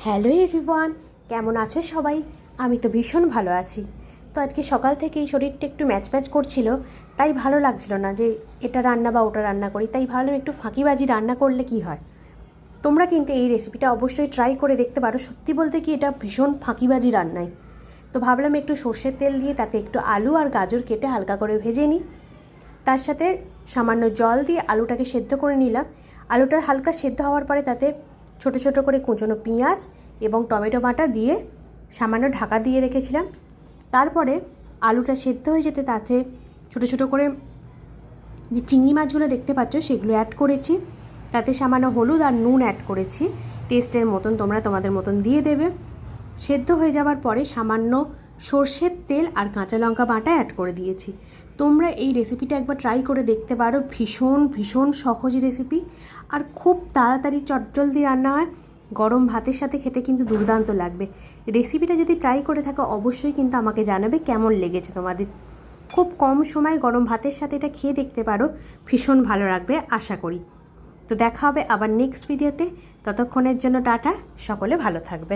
Hello everyone, কেমন আছো সবাই? আমি তো ভীষণ ভালো আছি। তো আজকে সকাল থেকেই শরীরটা একটু ম্যাচ ম্যাচ করছিল, তাই ভালো লাগছিল না যে এটা রান্না বা ওটা রান্না করি। তাই ভাবলাম একটু ফাঁকিবাজি রান্না করলে কি হয়। তোমরা কিন্তু এই রেসিপিটা অবশ্যই ট্রাই করে দেখতে পারো। সত্যি বলতে কি এটা ভীষণ ফাঁকিবাজি রান্নাই। তো ভাবলাম একটু সর্ষের তেল দিয়ে তাতে একটু আলু আর গাজর কেটে হালকা করে ভেজে নিই। তার সাথে সামান্য জল দিয়ে আলুটাকে সেদ্ধ করে নিলাম। আলুটা হালকা সেদ্ধ হওয়ার পরে তাতে ছোটো ছোটো করে কুচনো পেঁয়াজ এবং টমেটো বাটা দিয়ে সামান্য ঢাকা দিয়ে রেখেছিলাম। তারপরে আলুটা সেদ্ধ হয়ে যেতে তাতে ছোটো ছোটো করে যে চিংড়ি মাছগুলো দেখতে পাচ্ছ সেগুলো অ্যাড করেছি। তাতে সামান্য হলুদ আর নুন অ্যাড করেছি, টেস্টের মতন তোমরা তোমাদের মতন দিয়ে দেবে। সেদ্ধ হয়ে যাওয়ার পরে সামান্য সর্ষের তেল আর কাঁচা লঙ্কা বাটা অ্যাড করে দিয়েছি। তোমরা এই রেসিপিটা একবার ট্রাই করে দেখতে পারো। ভীষণ ভীষণ সহজ রেসিপি আর খুব তাড়াতাড়ি চটজলদি রান্না হয়। গরম ভাতের সাথে খেতে কিন্তু দুর্দান্ত লাগবে। রেসিপিটা যদি ট্রাই করে থাকো অবশ্যই কিন্তু আমাকে জানাবে কেমন লেগেছে তোমাদের। খুব কম সময় গরম ভাতের সাথে এটা খেয়ে দেখতে পারো, ভীষণ ভালো লাগবে আশা করি। তো দেখা হবে আবার নেক্সট ভিডিওতে। ততক্ষণের জন্য টাটা, সকলে ভালো থাকবে।